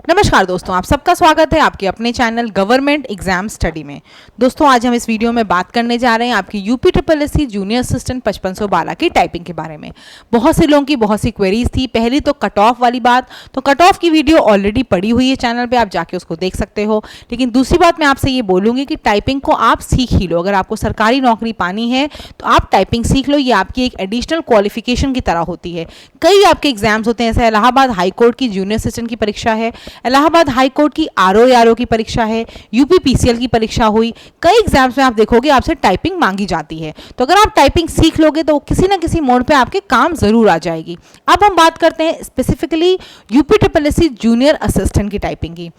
नमस्कार दोस्तों, आप सबका स्वागत है आपके अपने चैनल गवर्नमेंट एग्जाम स्टडी में। दोस्तों आज हम इस वीडियो में बात करने जा रहे हैं आपकी UP triple SC junior assistant 5512 की टाइपिंग के बारे में। बहुत से लोगों की बहुत सी क्वेरीज थी। पहली तो कट ऑफ वाली बात, तो कट ऑफ की वीडियो ऑलरेडी पड़ी हुई है चैनल पर, आप जाके उसको देख सकते हो। लेकिन दूसरी बात मैं आपसे ये बोलूँगी कि टाइपिंग को आप सीख ही लो। अगर आपको सरकारी नौकरी पानी है तो आप टाइपिंग सीख लो, ये आपकी एक एडिशनल क्वालिफिकेशन की तरह होती है। कई आपके एग्जाम्स होते हैं, जैसे इलाहाबाद हाई कोर्ट की जूनियर असिस्टेंट की परीक्षा है, इलाहाबाद हाई कोर्ट की आरओ की परीक्षा है, यूपी पीसीएल की परीक्षा हुई। कई एग्जाम्स में आप देखोगे आपसे टाइपिंग मांगी जाती है। तो अगर आप टाइपिंग सीख लोगे तो किसी ना किसी मोड पे आपके काम जरूर आ जाएगी। अब हम बात करते हैं specifically UP triple SC junior assistant की टाइपिंग की।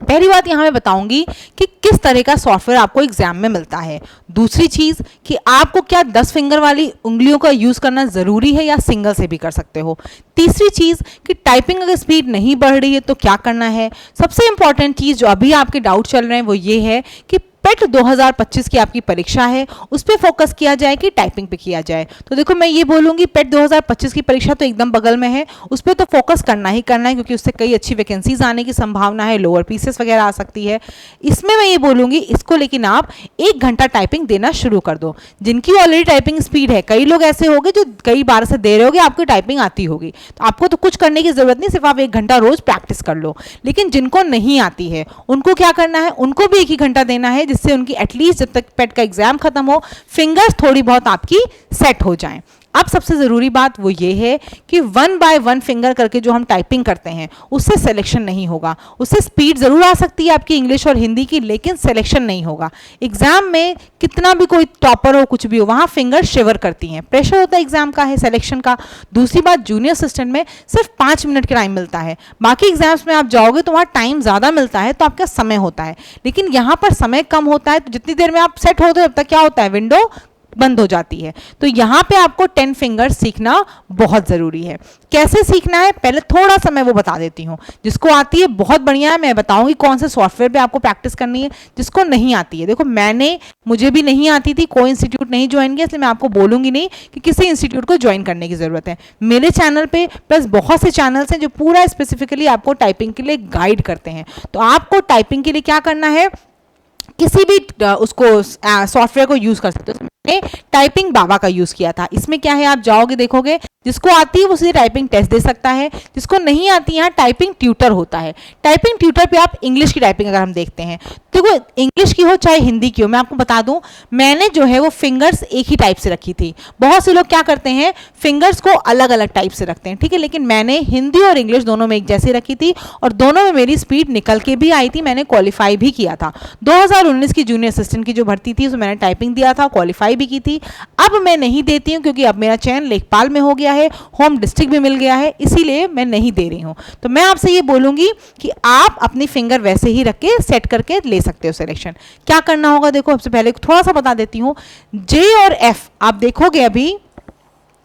पहली बात यहाँ मैं बताऊंगी कि किस तरह का सॉफ्टवेयर आपको एग्जाम में मिलता है। दूसरी चीज कि आपको क्या 10 फिंगर वाली उंगलियों का यूज करना जरूरी है या सिंगल से भी कर सकते हो। तीसरी चीज कि टाइपिंग अगर स्पीड नहीं बढ़ रही है तो क्या करना है। सबसे इंपॉर्टेंट चीज जो अभी आपके डाउट चल रहे हैं वो ये है कि पेट 2025 की आपकी परीक्षा है, उस पर फोकस किया जाए कि टाइपिंग पे किया जाए। तो देखो मैं ये बोलूँगी पेट 2025 की परीक्षा तो एकदम बगल में है, उस पर तो फोकस करना ही करना है, क्योंकि उससे कई अच्छी वैकेंसीज आने की संभावना है, लोअर पीसेस वगैरह आ सकती है। इसमें मैं ये बोलूँगी इसको लेकिन आप 1 घंटा टाइपिंग देना शुरू कर दो। जिनकी ऑलरेडी टाइपिंग स्पीड है, कई लोग ऐसे होंगे जो कई बार से दे रहे होगे, आपकी टाइपिंग आती होगी, तो आपको तो कुछ करने की जरूरत नहीं, सिर्फ आप 1 घंटा रोज प्रैक्टिस कर लो। लेकिन जिनको नहीं आती है उनको क्या करना है, उनको भी 1 ही घंटा देना है, जिससे उनकी एटलीस्ट जब तक पेट का एग्जाम खत्म हो फिंगर्स थोड़ी बहुत आपकी सेट हो जाएं। अब सबसे ज़रूरी बात वो ये है कि 1 बाय 1 फिंगर करके जो हम टाइपिंग करते हैं उससे सिलेक्शन नहीं होगा। उससे स्पीड ज़रूर आ सकती है आपकी इंग्लिश और हिंदी की, लेकिन सिलेक्शन नहीं होगा। एग्जाम में कितना भी कोई टॉपर हो कुछ भी हो, वहाँ फिंगर शिवर करती हैं, प्रेशर होता है एग्जाम का है, सिलेक्शन का। दूसरी बात जूनियर असिस्टेंट में सिर्फ 5 मिनट का टाइम मिलता है। बाकी एग्जाम्स में आप जाओगे तो वहाँ टाइम ज़्यादा मिलता है, तो आपका समय होता है, लेकिन यहाँ पर समय कम होता है। तो जितनी देर में आप सेट होते हो तब तक क्या होता है, विंडो बंद हो जाती है। तो यहाँ पे आपको 10 फिंगर सीखना बहुत ज़रूरी है। कैसे सीखना है पहले थोड़ा सा मैं वो बता देती हूँ। जिसको आती है बहुत बढ़िया है, मैं बताऊँगी कौन से सॉफ्टवेयर पे आपको प्रैक्टिस करनी है। जिसको नहीं आती है, देखो मुझे भी नहीं आती थी, कोई इंस्टीट्यूट नहीं ज्वाइन किया, इसलिए मैं आपको बोलूँगी नहीं कि किसी इंस्टीट्यूट को ज्वाइन करने की ज़रूरत है। मेरे चैनल पर प्लस बहुत से चैनल्स हैं जो पूरा स्पेसिफिकली आपको टाइपिंग के लिए गाइड करते हैं। तो आपको टाइपिंग के लिए क्या करना है, किसी भी उसको सॉफ्टवेयर को यूज़ कर सकते हो। मैंने टाइपिंग बाबा का यूज़ किया था। इसमें क्या है, आप जाओगे देखोगे जिसको आती है वो सीधे टाइपिंग टेस्ट दे सकता है, जिसको नहीं आती यहाँ टाइपिंग ट्यूटर होता है। टाइपिंग ट्यूटर पे आप इंग्लिश की टाइपिंग अगर हम देखते हैं, देखो इंग्लिश की हो चाहे हिंदी की हो, मैं आपको बता दूं मैंने जो है वो फिंगर्स एक ही टाइप से रखी थी। बहुत से लोग क्या करते हैं फिंगर्स को अलग अलग टाइप से रखते हैं, ठीक है, लेकिन मैंने हिंदी और इंग्लिश दोनों में एक जैसी रखी थी और दोनों में मेरी स्पीड निकल के भी आई थी, मैंने क्वालिफाई भी किया था। 2019 की जूनियर असिस्टेंट की जो भर्ती थी उसमें मैंने टाइपिंग दिया था, क्वालिफाई भी की थी। अब मैं नहीं देती हूँ क्योंकि अब मेरा चयन लेखपाल में हो गया है, होम डिस्ट्रिक्ट भी मिल गया है, इसीलिए मैं नहीं दे रही हूँ। तो मैं आपसे ये बोलूँगी कि आप अपनी फिंगर वैसे ही रख के सेट करके ले सकते हो सिलेक्शन। क्या करना होगा, देखो सबसे पहले थोड़ा सा बता देती हूँ। जे और एफ आप देखोगे, अभी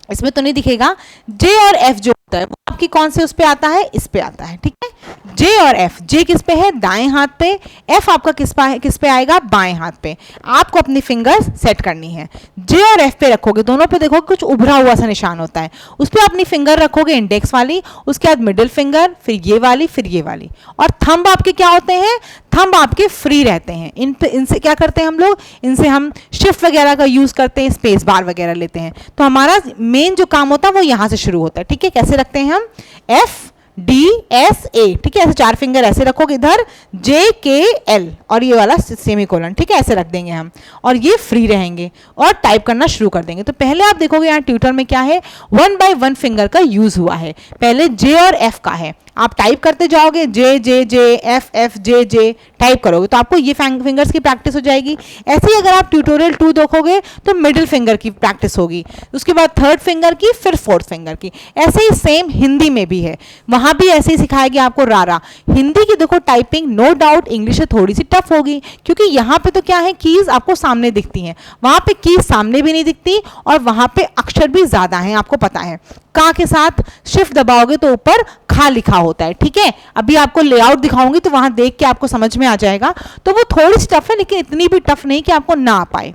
इसमें तो नहीं दिखेगा, जे और एफ जो होता है वो आपकी कौन से उस पे आता है, इस पे आता है, ठीक है। जे और एफ, जे किस पे है, दाएं हाथ पे, एफ आपका किस पे आएगा, बाएं हाथ पे। आपको अपनी फिंगर्स सेट करनी है। जे और एफ पे रखोगे, दोनों पे देखोगे कुछ उभरा हुआ सा निशान होता है, उस पर अपनी फिंगर रखोगे, इंडेक्स वाली, उसके बाद मिडिल फिंगर, फिर ये वाली, फिर ये वाली। और थंब आपके क्या होते हैं, थंब आपके फ्री रहते हैं। इनसे क्या करते हैं हम लोग, इनसे हम शिफ्ट वगैरह का यूज़ करते हैं, स्पेस बार वगैरह लेते हैं। तो हमारा मेन जो काम होता है वो यहाँ से शुरू होता है, ठीक है। कैसे रखते हैं हम, एफ डी एस ए, ठीक है, ऐसे 4 फिंगर ऐसे रखोगे, इधर जे के एल और ये वाला सेमीकोलन, ठीक है, ऐसे रख देंगे हम और ये फ्री रहेंगे और टाइप करना शुरू कर देंगे। तो पहले आप देखोगे यहाँ ट्यूटर में क्या है, 1 बाय 1 फिंगर का यूज हुआ है। पहले जे और एफ का है, आप टाइप करते जाओगे, जे जे जे एफ एफ जे जे टाइप करोगे तो आपको ये फिंगर्स की प्रैक्टिस हो जाएगी। ऐसे ही अगर आप ट्यूटोरियल 2 देखोगे तो मिडिल फिंगर की प्रैक्टिस होगी, उसके बाद 3rd फिंगर की, फिर 4th फिंगर की। ऐसे ही सेम हिंदी में भी है, वहाँ भी ऐसे ही सिखाया गया आपको रारा। हिंदी की देखो टाइपिंग नो डाउट इंग्लिश से थोड़ी सी टफ होगी, क्योंकि यहाँ पे तो क्या है, कीज आपको सामने दिखती हैं, वहाँ पे कीज सामने भी नहीं दिखती और वहाँ पे अक्षर भी ज़्यादा हैं, आपको पता है। का के साथ शिफ्ट दबाओगे तो ऊपर खा लिखा होता है, ठीक है। अभी आपको लेआउट दिखाऊंगी तो वहां देख के आपको समझ में आ जाएगा। तो वो थोड़ी सी टफ है, लेकिन इतनी भी टफ नहीं कि आपको ना आ पाए।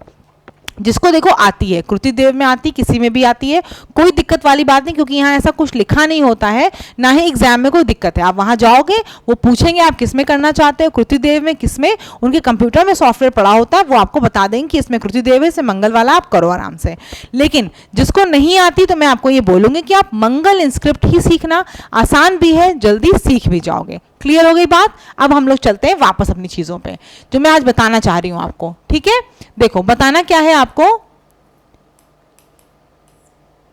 जिसको देखो आती है, कृति देव में आती, किसी में भी आती है, कोई दिक्कत वाली बात नहीं, क्योंकि यहाँ ऐसा कुछ लिखा नहीं होता है, ना ही एग्जाम में कोई दिक्कत है। आप वहाँ जाओगे, वो पूछेंगे आप किस में करना चाहते हो, कृति देव में, किस में, उनके कंप्यूटर में सॉफ्टवेयर पड़ा होता है, वो आपको बता देंगे कि इसमें कृति देव है, इसे मंगल वाला आप करो आराम से। लेकिन जिसको नहीं आती तो मैं आपको ये बोलूँगी कि आप मंगल इंस्क्रिप्ट ही सीखना, आसान भी है, जल्दी सीख भी जाओगे। क्लियर हो गई बात। अब हम लोग चलते हैं वापस अपनी चीज़ों पे जो मैं आज बताना चाह रही हूँ आपको। ठीक है, देखो बताना क्या है आपको,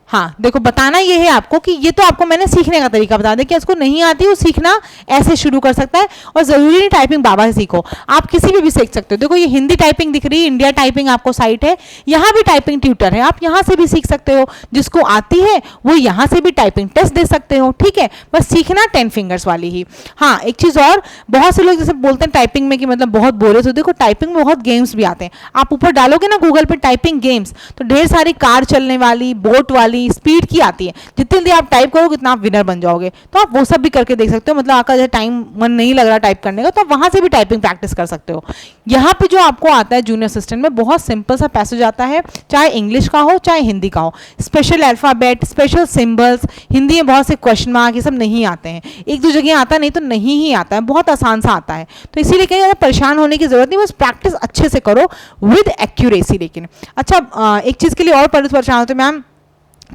हाँ देखो बताना ये है आपको कि ये तो आपको मैंने सीखने का तरीका बता दिया कि इसको नहीं आती वो सीखना ऐसे शुरू कर सकता है, और ज़रूरी नहीं टाइपिंग बाबा से सीखो, आप किसी भी सीख सकते हो। देखो ये हिंदी टाइपिंग दिख रही है, इंडिया टाइपिंग आपको साइट है, यहाँ भी टाइपिंग ट्यूटर है, आप यहाँ से भी सीख सकते हो। जिसको आती है वो यहाँ से भी टाइपिंग टेस्ट दे सकते हो। ठीक है, बस सीखना 10 फिंगर्स वाली ही। हाँ एक चीज़ और, बहुत से लोग जैसे बोलते हैं टाइपिंग में कि मतलब बहुत बोले, तो देखो टाइपिंग में बहुत गेम्स भी आते हैं। आप ऊपर डालोगे ना गूगल पे टाइपिंग गेम्स, तो ढेर सारी कार चलने वाली, बोट वाली, स्पीड की आती है। जितनी देर आप टाइप करोगे उतना आप विनर बन जाओगे। तो आप वो सब भी करके देख सकते हो, मतलब आपका जैसे टाइम मन नहीं लग रहा टाइप करने का, तो आप वहां से भी टाइपिंग प्रैक्टिस कर सकते हो। यहाँ पे जो आपको आता है जूनियर असिस्टेंट में, बहुत सिंपल सा पैसेज आता है, चाहे इंग्लिश का हो चाहे हिंदी का हो। Special alphabet, special symbols, Hindi में बहुत से क्वेश्चन मार्क, ये सब नहीं आते हैं, एक दो जगह आता नहीं तो नहीं ही आता है, बहुत आसान सा आता है। तो इसीलिए कहीं ज़्यादा परेशान होने की जरूरत नहीं, बस प्रैक्टिस अच्छे से करो विद एक्यूरेसी। लेकिन अच्छा एक चीज़ के लिए और परेशान होते मैम,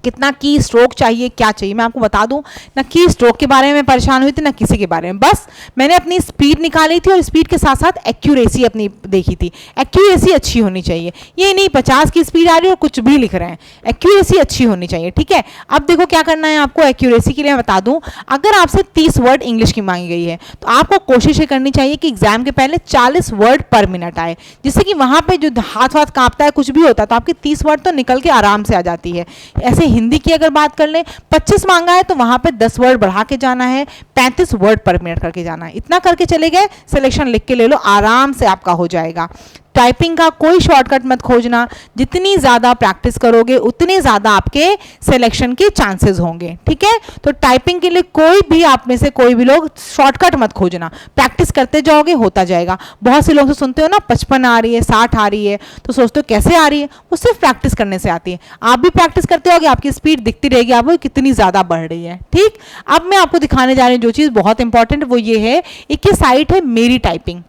कितना की स्ट्रोक चाहिए, क्या चाहिए, मैं आपको बता दूं ना, की स्ट्रोक के बारे में परेशान हुई थी ना किसी के बारे में, बस मैंने अपनी स्पीड निकाली थी और स्पीड के साथ साथ एक्यूरेसी अपनी देखी थी। एक्यूरेसी अच्छी होनी चाहिए, ये नहीं 50 की स्पीड आ रही है और कुछ भी लिख रहे हैं, एक्यूरेसी अच्छी होनी चाहिए। ठीक है, अब देखो क्या करना है आपको एक्यूरेसी के लिए, मैं बता दूं, अगर आपसे 30 वर्ड इंग्लिश की मांगी गई है तो आपको कोशिश ये करनी चाहिए कि एग्जाम के पहले 40 वर्ड पर मिनट आए, जिससे कि वहां पर जो हाथ वाथ कांपता है, कुछ भी होता है, तो आपकी 30 वर्ड तो निकल के आराम से आ जाती है। ऐसे हिंदी की अगर बात कर लें, 25 मांगा है तो वहां पे 10 वर्ड बढ़ा के जाना है, 35 वर्ड पर मिनट करके जाना है। इतना करके चले गए, सिलेक्शन लिख के ले लो, आराम से आपका हो जाएगा। टाइपिंग का कोई शॉर्टकट मत खोजना, जितनी ज़्यादा प्रैक्टिस करोगे उतने ज़्यादा आपके सिलेक्शन के चांसेस होंगे। ठीक है, तो टाइपिंग के लिए कोई भी आप में से कोई भी लोग शॉर्टकट मत खोजना, प्रैक्टिस करते जाओगे होता जाएगा। बहुत से लोग से सुनते हो ना 55 आ रही है, 60 आ रही है, तो सोचते हो कैसे आ रही है, वो सिर्फ प्रैक्टिस करने से आती है। आप भी प्रैक्टिस करते होगे, आपकी स्पीड दिखती रहेगी आपको कितनी ज़्यादा बढ़ रही है। ठीक, अब मैं आपको दिखाने जा रही हूँ जो चीज़ बहुत इंपॉर्टेंट, वो ये है, एक ये साइट है मेरी टाइपिंग।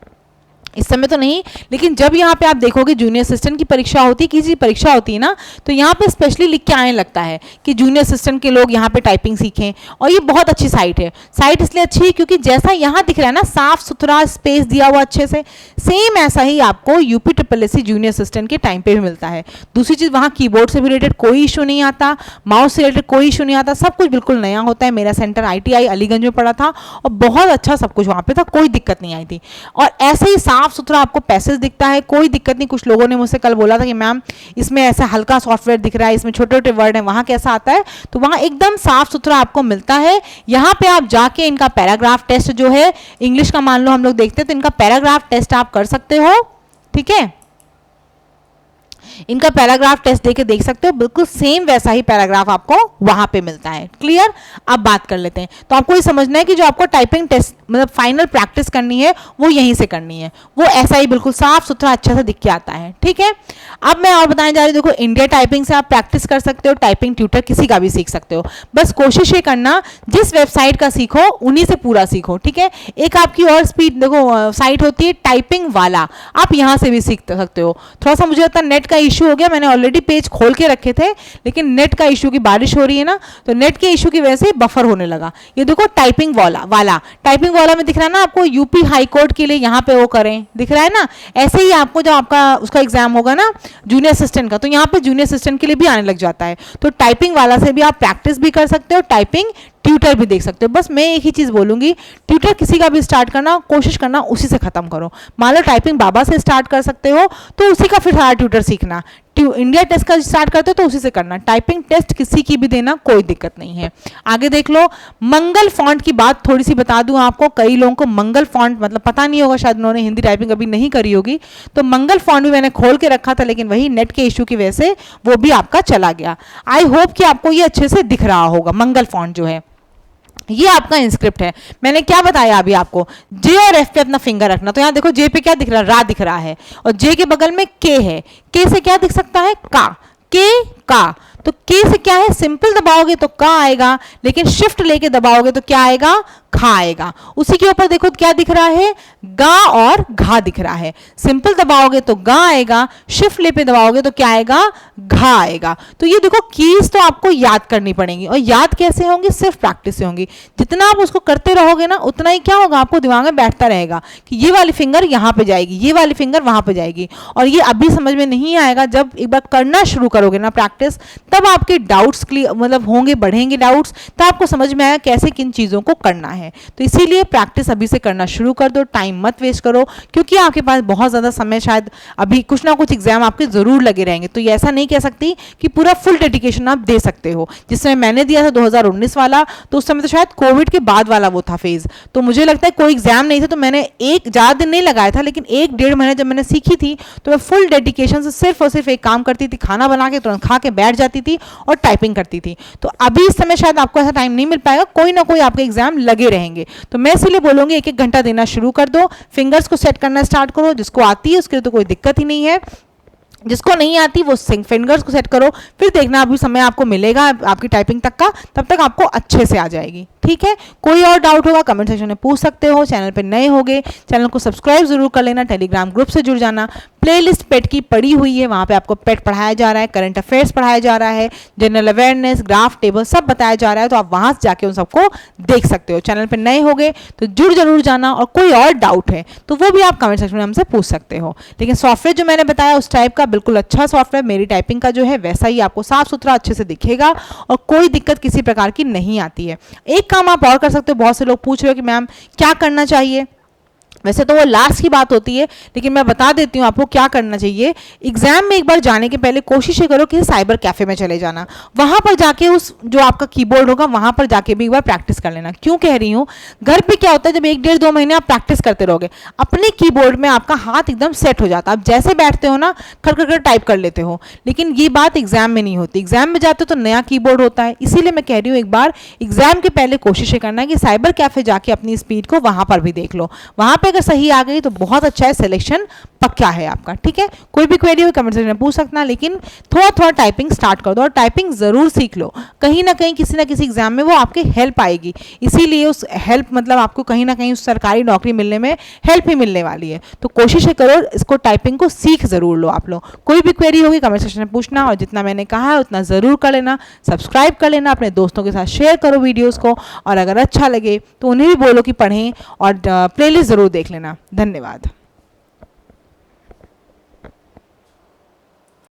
इस समय तो नहीं, लेकिन जब यहाँ पे आप देखोगे जूनियर असिस्टेंट की परीक्षा होती है, किसी परीक्षा होती है ना, तो यहाँ पे स्पेशली लिख के आने लगता है कि जूनियर असिस्टेंट के लोग यहाँ पे टाइपिंग सीखें। और ये बहुत अच्छी साइट है। साइट इसलिए अच्छी है क्योंकि जैसा यहाँ दिख रहा है ना, साफ सुथरा स्पेस दिया हुआ अच्छे से, सेम ऐसा ही आपको यूपी SSSC जूनियर असिस्टेंट के टाइम पे भी मिलता है। दूसरी चीज़, वहाँ कीबोर्ड से भी रिलेटेड कोई इशू नहीं आता, माउस से रिलेटेड कोई इशू नहीं आता, सब कुछ बिल्कुल नया होता है। मेरा सेंटर ITI अलीगंज में पड़ा था और बहुत अच्छा सब कुछ वहाँ पे था, कोई दिक्कत नहीं आई थी। और ऐसे ही साफ सुथरा आपको पैसेज दिखता है, कोई दिक्कत नहीं। कुछ लोगों ने मुझसे कल बोला था कि मैम इसमें ऐसा हल्का सॉफ्टवेयर दिख रहा है, इसमें छोटे छोटे वर्ड हैं, वहाँ कैसा आता है, तो वहाँ एकदम साफ सुथरा आपको मिलता है। यहाँ पे आप जाके इनका पैराग्राफ टेस्ट जो है, इंग्लिश का मान लो हम लोग देखते हैं, तो इनका पैराग्राफ टेस्ट आप कर सकते हो। ठीक है, इनका पैराग्राफ टेस्ट देके देख सकते हो, बिल्कुल सेम वैसा ही पैराग्राफ आपको वहां पे मिलता है। क्लियर, अब बात कर लेते हैं। तो आपको ये समझना है कि जो आपको टाइपिंग टेस्ट मतलब फाइनल प्रैक्टिस करनी है वो यहीं से करनी है, वो ऐसा ही बिल्कुल साफ सुथरा अच्छा से दिख के आता है। ठीक है, अब मैं और बताने जा रही हूँ, देखो इंडिया टाइपिंग से आप प्रैक्टिस कर सकते हो, टाइपिंग ट्यूटर किसी का भी सीख सकते हो। बस कोशिश ये करना जिस वेबसाइट का सीखो उन्हीं से पूरा सीखो। ठीक है, एक आपकी और स्पीड देखो साइट होती है टाइपिंग वाला, आप यहाँ से भी सीख सकते हो। थोड़ा सा मुझे लगता है नेट का इशू हो गया, मैंने ऑलरेडी पेज खोल के रखे थे, लेकिन नेट का इशू की बारिश हो रही है ना, तो नेट के इशू की वजह से बफर होने लगा। ये देखो टाइपिंग वाला में दिख रहा है ना आपको, यूपी हाई कोर्ट के लिए यहाँ पे वो करें, दिख रहा है ना। ऐसे ही आपको जब आपका उसका एग्जाम होगा ना जूनियर असिस्टेंट का, तो यहाँ पे जूनियर असिस्टेंट के लिए भी आने लग जाता है। तो टाइपिंग वाला से भी आप प्रैक्टिस भी कर सकते हो, टाइपिंग ट्यूटर भी देख सकते हो। बस मैं एक ही चीज़ बोलूँगी, ट्यूटर किसी का भी स्टार्ट करना, कोशिश करना उसी से ख़त्म करो। मान लो टाइपिंग बाबा से स्टार्ट कर सकते हो तो उसी का फिर सारा ट्यूटर सीखना। इंडिया टेस्ट का स्टार्ट करते हो तो उसी से करना। टाइपिंग टेस्ट किसी की भी देना, कोई दिक्कत नहीं है। आगे देख लो, मंगल फॉन्ट की बात थोड़ी सी बता दूं आपको। कई लोगों को मंगल फॉन्ट मतलब पता नहीं होगा, शायद उन्होंने हिंदी टाइपिंग कभी नहीं करी होगी। तो मंगल फॉन्ट भी मैंने खोल के रखा था, लेकिन वही नेट के इशू की वजह से वो भी आपका चला गया। आई होप कि आपको ये अच्छे से दिख रहा होगा मंगल फॉन्ट जो है। ये आपका इंस्क्रिप्ट है। मैंने क्या बताया अभी आपको, जे और एफ पे अपना फिंगर रखना। तो यहाँ देखो जे पे क्या दिख रहा है, रा दिख रहा है, और जे के बगल में के है। के से क्या दिख सकता है, का, के का। तो के से क्या है, सिंपल दबाओगे तो का आएगा, लेकिन शिफ्ट लेके दबाओगे तो क्या आएगा, खा आएगा। उसी के ऊपर देखो क्या दिख रहा है, गा और घा दिख रहा है। सिंपल दबाओगे तो गा आएगा, शिफ्ट ले पे दबाओगे तो क्या आएगा, घा आएगा। तो ये देखो कीज तो आपको याद करनी पड़ेंगी, और याद कैसे होंगी, सिर्फ प्रैक्टिस से होंगी। जितना आप उसको करते रहोगे ना, उतना ही क्या होगा, आपको दिमाग में बैठता रहेगा कि ये वाली फिंगर यहाँ पे जाएगी, ये वाली फिंगर वहां पे जाएगी। और ये अभी समझ में नहीं आएगा, जब एक बार करना शुरू करोगे ना प्रैक्टिस, तब आपके डाउट्स क्लियर मतलब होंगे, बढ़ेंगे डाउट्स, तब आपको समझ में आएगा कैसे किन चीज़ों को करना है। तो इसीलिए प्रैक्टिस अभी से करना शुरू कर दो, टाइम मत वेस्ट करो, क्योंकि आपके पास बहुत ज़्यादा समय, शायद अभी कुछ ना कुछ एग्जाम आपके ज़रूर लगे रहेंगे। तो ये ऐसा नहीं कह सकती कि पूरा फुल डेडिकेशन आप दे सकते हो। जिस समय मैंने दिया था 2019 वाला, तो उस समय तो शायद कोविड के बाद वाला वो था फेज़, तो मुझे लगता है कोई एग्जाम नहीं था, तो मैंने एक ज़्यादा दिन नहीं लगाया था, लेकिन 1-1.5 महीने जब मैंने सीखी थी, तो मैं फुल डेडिकेशन से सिर्फ और सिर्फ एक काम करती थी, खाना बना के तुरंत खा के बैठ जाती थी और टाइपिंग करती थी। तो अभी इस समय शायद आपको ऐसा टाइम नहीं मिल पाएगा, कोई ना कोई आपके एग्जाम लगे रहेंगे। तो मैं इसलिए बोलूँगी 1-1 घंटा देना शुरू कर दो, फिंगर्स को सेट करना स्टार्ट करो। जिसको आती है उसके लिए तो कोई दिक्कत ही नहीं है, जिसको नहीं आती वो फिंगर्स को सेट करो, फिर देखना अभी समय आपको मिलेगा आपकी टाइपिंग तक का, तब तक आपको अच्छे से आ जाएगी। ठीक है, कोई और डाउट होगा कमेंट सेक्शन में पूछ सकते हो। चैनल पे नए होगे चैनल को सब्सक्राइब जरूर कर लेना, टेलीग्राम ग्रुप से जुड़ जाना। प्लेलिस्ट पेट की पड़ी हुई है, वहाँ पे आपको पेट पढ़ाया जा रहा है, करंट अफेयर्स पढ़ाया जा रहा है, जनरल अवेयरनेस, ग्राफ, टेबल सब बताया जा रहा है, तो आप वहाँ से जाके उन सबको देख सकते हो। चैनल पे नए होगे तो जुड़ जरूर जाना, और कोई और डाउट है तो वो भी आप कमेंट सेक्शन में हमसे पूछ सकते हो। लेकिन सॉफ्टवेयर जो मैंने बताया उस टाइप का बिल्कुल अच्छा सॉफ्टवेयर, मेरी टाइपिंग का जो है वैसा ही आपको साफ सुथरा अच्छे से दिखेगा, और कोई दिक्कत किसी प्रकार की नहीं आती है। एक काम आप और कर सकते हो, बहुत से लोग पूछ रहे हो कि मैम क्या करना चाहिए, वैसे तो वो लास्ट की बात होती है, लेकिन मैं बता देती हूँ आपको क्या करना चाहिए। एग्जाम में एक बार जाने के पहले कोशिश करो कि साइबर कैफे में चले जाना, वहाँ पर जाके उस जो आपका कीबोर्ड होगा वहाँ पर जाके भी एक बार प्रैक्टिस कर लेना। क्यों कह रही हूँ, घर पे क्या होता है, जब 1-1.5-2 महीने आप प्रैक्टिस करते रहोगे, अपने कीबोर्ड में आपका हाथ एकदम सेट हो जाता है, आप जैसे बैठते हो ना खड़ खड़ टाइप कर लेते हो। लेकिन ये बात एग्जाम में नहीं होती, एग्जाम में जाते हो तो नया कीबोर्ड होता है। इसीलिए मैं कह रही हूँ एक बार एग्जाम के पहले कोशिश करना है कि साइबर कैफे जाके अपनी स्पीड को वहाँ पर भी देख लो, वहाँ पर अगर सही आ गई तो बहुत अच्छा है, सिलेक्शन पक्का है आपका। ठीक है, कोई भी क्वेरी हो कमेंट सेक्शन में पूछ सकना, लेकिन थोड़ा थोड़ा टाइपिंग स्टार्ट कर दो, और टाइपिंग जरूर सीख लो, कहीं ना कहीं किसी ना किसी एग्जाम में वो आपकी हेल्प आएगी। इसीलिए उस हेल्प मतलब आपको कहीं ना कहीं उस सरकारी नौकरी मिलने में हेल्प ही मिलने वाली है। तो कोशिश करो इसको, टाइपिंग को सीख जरूर लो आप लोग। कोई भी क्वेरी होगी कमेंट सेक्शन में पूछना, और जितना मैंने कहा है उतना जरूर कर लेना, सब्सक्राइब कर लेना, अपने दोस्तों के साथ शेयर करो वीडियोज़ को, और अगर अच्छा लगे तो उन्हें भी बोलो कि पढ़ें, और प्लेलिस्ट ज़रूर देख लेना। धन्यवाद।